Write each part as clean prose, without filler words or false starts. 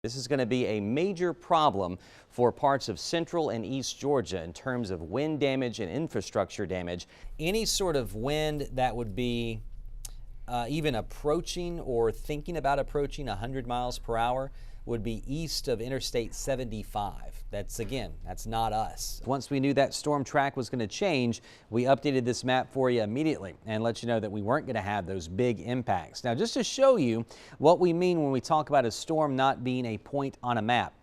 This is going to be a major problem for parts of central and east Georgia in terms of wind damage and infrastructure damage. Any sort of wind that would be even approaching or thinking about approaching 100 miles per hour would be east of Interstate 75. That's not us. Once we knew that storm track was going to change, we updated this map for you immediately and let you know that we weren't going to have those big impacts. Now, just to show you what we mean when we talk about a storm not being a point on a map,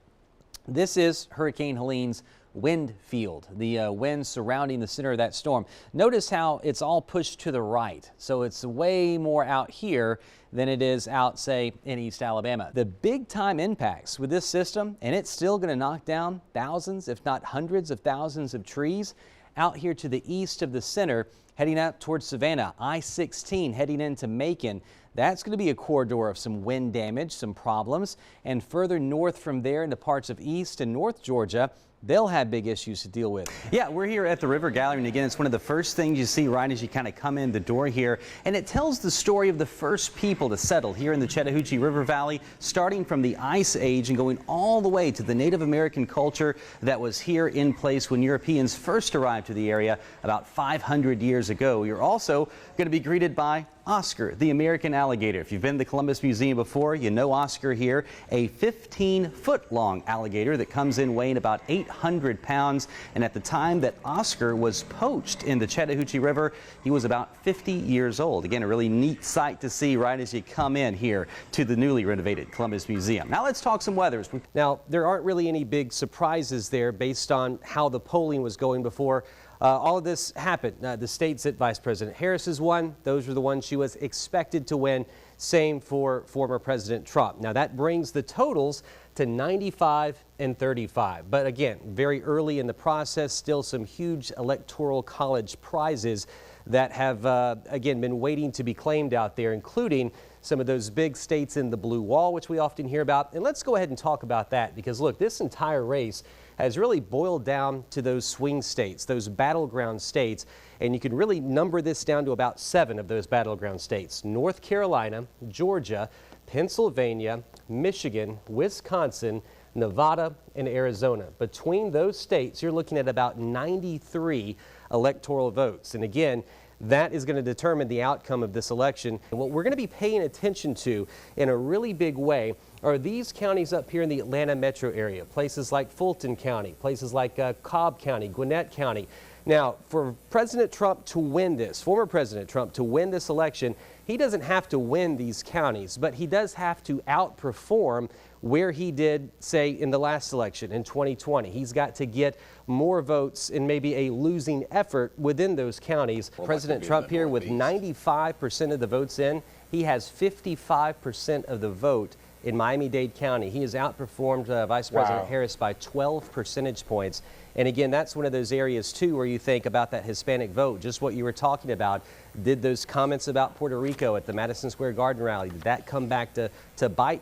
this is Hurricane Helene's wind field, the wind surrounding the center of that storm. Notice how it's all pushed to the right. So it's way more out here than it is out, say, in East Alabama. The big time impacts with this system, and it's still going to knock down thousands, if not hundreds of thousands of trees out here to the east of the center, heading out towards Savannah, I-16 heading into Macon. That's going to be a corridor of some wind damage, some problems, and further north from there into parts of east and north Georgia, they'll have big issues to deal with. Yeah, we're here at the River Gallery, and again, it's one of the first things you see right as you kind of come in the door here, and it tells the story of the first people to settle here in the Chattahoochee River Valley, starting from the Ice Age and going all the way to the Native American culture that was here in place when Europeans first arrived to the area about 500 years ago. You're also going to be greeted by Oscar, the American alligator. If you've been to the Columbus Museum before, you know Oscar here, a 15-foot long alligator that comes in weighing about 800 pounds. And at the time that Oscar was poached in the Chattahoochee River, he was about 50 years old. Again, a really neat sight to see right as you come in here to the newly renovated Columbus Museum. Now let's talk some weather. Now, there aren't really any big surprises there based on how the polling was going before all of this happened. The states that Vice President Harris has won, those were the ones she was expected to win. Same for former President Trump. Now that brings the totals to 95 and 35. But again, very early in the process, still some huge electoral college prizes that have, again, been waiting to be claimed out there, including some of those big states in the blue wall, which we often hear about. And let's go ahead and talk about that because, look, this entire race has really boiled down to those swing states, those battleground states. And you can really number this down to about 7 of those battleground states: North Carolina, Georgia, Pennsylvania, Michigan, Wisconsin, Nevada, and Arizona. Between those states, you're looking at about 93 electoral votes. And again, that is going to determine the outcome of this election. And what we're going to be paying attention to in a really big way are these counties up here in the Atlanta metro area, places like Fulton County, places like Cobb County, Gwinnett County. Now, for President Trump to win this, former President Trump to win this election, he doesn't have to win these counties, but he does have to outperform where he did, say, in the last election in 2020. He's got to get more votes in maybe a losing effort within those counties. President Trump here with 95% of the votes in, he has 55% of the vote in Miami-Dade County. He has outperformed Vice President Harris by 12 percentage points. And again, that's one of those areas, too, where you think about that Hispanic vote, just what you were talking about. Did those comments about Puerto Rico at the Madison Square Garden rally, did that come back to bite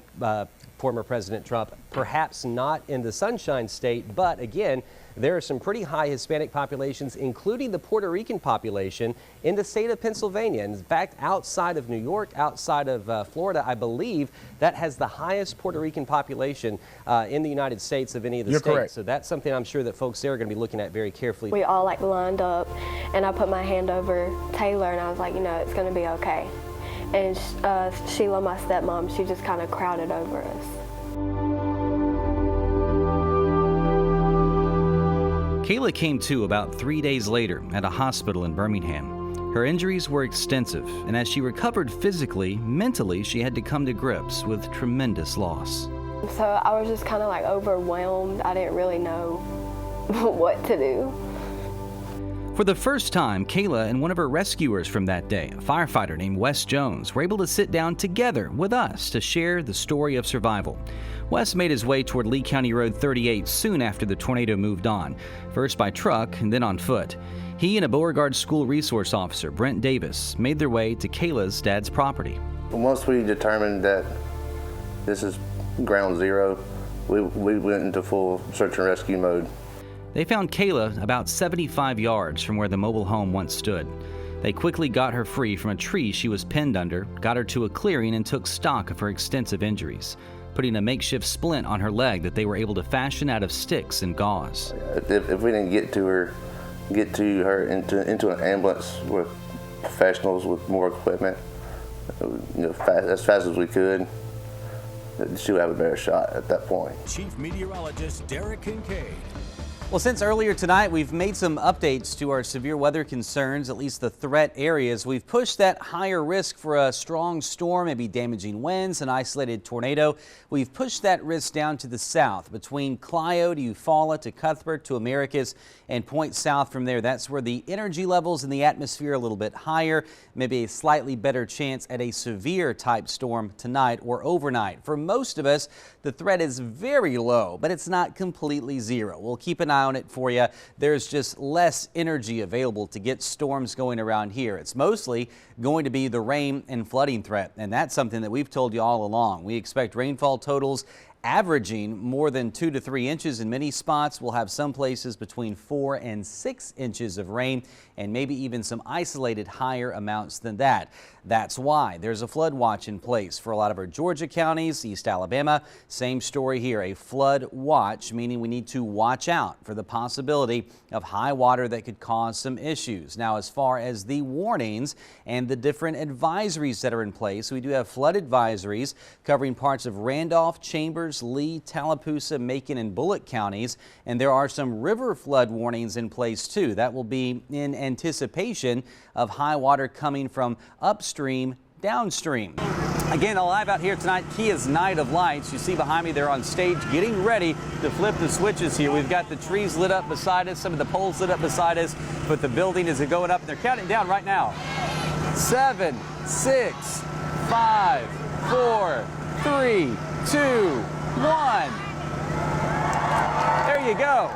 former President Trump? Perhaps not in the Sunshine State, but again, there are some pretty high Hispanic populations, including the Puerto Rican population in the state of Pennsylvania. In fact, outside of New York, outside of Florida, I believe that has the highest Puerto Rican population in the United States of any of the states. Correct. So that's something I'm sure that folks there are going to be looking at very carefully. We all lined up, and I put my hand over Taylor, and I was like, you know, it's going to be okay. And Sheila, my stepmom, she just kind of crowded over us. Kayla came to about 3 days later at a hospital in Birmingham. Her injuries were extensive, and as she recovered physically, mentally she had to come to grips with tremendous loss. So I was just kind of like overwhelmed. I didn't really know what to do. For the first time, Kayla and one of her rescuers from that day, a firefighter named Wes Jones, were able to sit down together with us to share the story of survival. Wes made his way toward Lee County Road 38 soon after the tornado moved on, first by truck and then on foot. He and a Beauregard School resource officer, Brent Davis, made their way to Kayla's dad's property. Once we determined that this is ground zero, we went into full search and rescue mode. They found Kayla about 75 yards from where the mobile home once stood. They quickly got her free from a tree she was pinned under, got her to a clearing, and took stock of her extensive injuries. putting a makeshift splint on her leg that they were able to fashion out of sticks and gauze. If we didn't get to her into an ambulance with professionals with more equipment, as fast as we could, she would have a better shot at that point. Chief Meteorologist Kinkade. Well, since earlier tonight, we've made some updates to our severe weather concerns, at least the threat areas. We've pushed that higher risk for a strong storm, maybe damaging winds, an isolated tornado. We've pushed that risk down to the south between Clio to Eufaula to Cuthbert to Americus and point south from there. That's where the energy levels in the atmosphere are a little bit higher, maybe a slightly better chance at a severe type storm tonight or overnight. For most of us, the threat is very low, but it's not completely zero. We'll keep an eye on it for you. There's just less energy available to get storms going around here. It's mostly going to be the rain and flooding threat, and that's something that we've told you all along. We expect rainfall totals averaging more than 2 to 3 inches in many spots. We'll have some places between 4 and 6 inches of rain and maybe even some isolated higher amounts than that. That's why there's a flood watch in place for a lot of our Georgia counties, East Alabama. Same story here, a flood watch, meaning we need to watch out for the possibility of high water that could cause some issues. Now, as far as the warnings and the different advisories that are in place, we do have flood advisories covering parts of Randolph, Chambers, Lee, Tallapoosa, Macon, and Bullock counties. And there are some river flood warnings in place too. That will be in anticipation of high water coming from upstream, downstream. Again, live out here tonight, Kia's Night of Lights. You see behind me, they're on stage getting ready to flip the switches here. We've got the trees lit up beside us, some of the poles lit up beside us, but the building is going up and they're counting down right now. 7, 6, 5, 4, 3, 2, 1. There you go.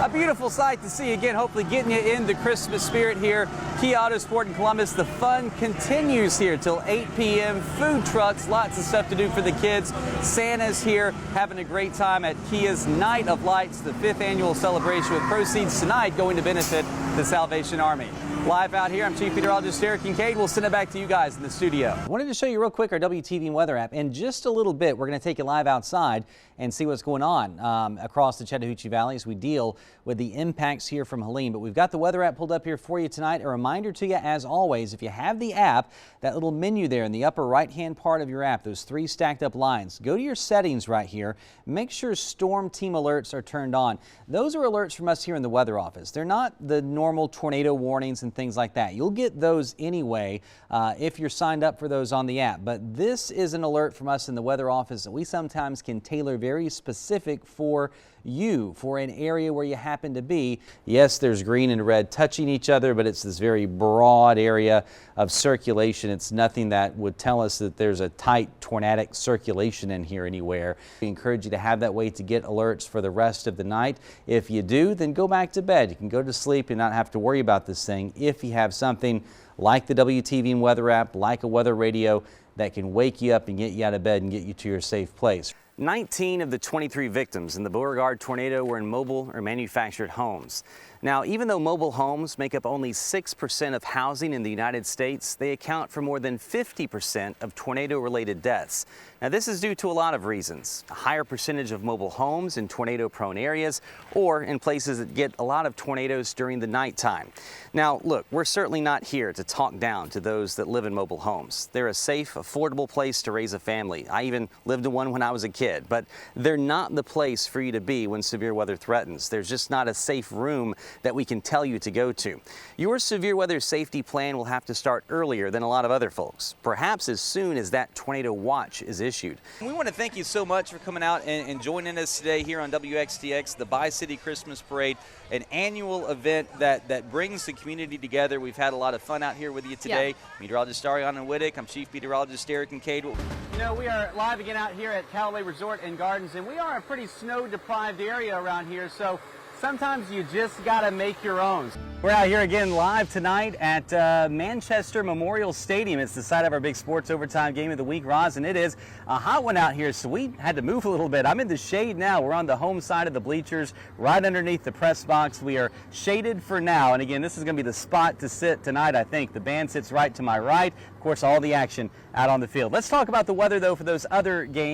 A beautiful sight to see again, hopefully getting you in the Christmas spirit here. Kia Auto Sport in Columbus, the fun continues here till 8 p.m. Food trucks, lots of stuff to do for the kids. Santa's here having a great time at Kia's Night of Lights, the 5th annual celebration with proceeds tonight going to benefit the Salvation Army. Live out here, I'm Chief Meteorologist Kinkade. We'll send it back to you guys in the studio. I wanted to show you real quick our WTVM weather app. In just a little bit, we're going to take you live outside and see what's going on across the Chattahoochee Valley as we deal with the impacts here from Helene. But we've got the weather app pulled up here for you tonight. A reminder to you, as always, if you have the app, that little menu there in the upper right-hand part of your app, those 3 stacked up lines, go to your settings right here. Make sure Storm Team alerts are turned on. Those are alerts from us here in the weather office. They're not the normal tornado warnings and things like that. You'll get those anyway if you're signed up for those on the app. But this is an alert from us in the weather office that we sometimes can tailor very specific for you, for an area where you happen to be. Yes, there's green and red touching each other, but it's this very broad area of circulation. It's nothing that would tell us that there's a tight tornadic circulation in here anywhere. We encourage you to have that way to get alerts for the rest of the night. If you do, then go back to bed. You can go to sleep and not have to worry about this thing if you have something like the WTVM weather app, like a weather radio that can wake you up and get you out of bed and get you to your safe place. 19 of the 23 victims in the Beauregard tornado were in mobile or manufactured homes. Now, even though mobile homes make up only 6% of housing in the United States, they account for more than 50% of tornado-related deaths. Now, this is due to a lot of reasons. A higher percentage of mobile homes in tornado-prone areas or in places that get a lot of tornadoes during the nighttime. Now, look, we're certainly not here to talk down to those that live in mobile homes. They're a safe, affordable place to raise a family. I even lived in one when I was a kid, but they're not the place for you to be when severe weather threatens. There's just not a safe room that we can tell you to go to. Your severe weather safety plan will have to start earlier than a lot of other folks, perhaps as soon as that tornado watch is issued. We want to thank you so much for coming out and joining us today here on WXTX, the Bi-City Christmas Parade, an annual event that brings the community together. We've had a lot of fun out here with you today. Yeah. Meteorologist Ariana Whittick, I'm Chief Meteorologist Kinkade. You know, we are live again out here at Callaway Resort and Gardens, and we are a pretty snow-deprived area around here, so sometimes you just gotta make your own. We're out here again live tonight at Manchester Memorial Stadium. It's the site of our big sports overtime game of the week, Roz, and it is a hot one out here, so we had to move a little bit. I'm in the shade now. We're on the home side of the bleachers, right underneath the press box. We are shaded for now, and again, this is gonna be the spot to sit tonight, I think. The band sits right to my right. Of course, all the action out on the field. Let's talk about the weather, though, for those other games.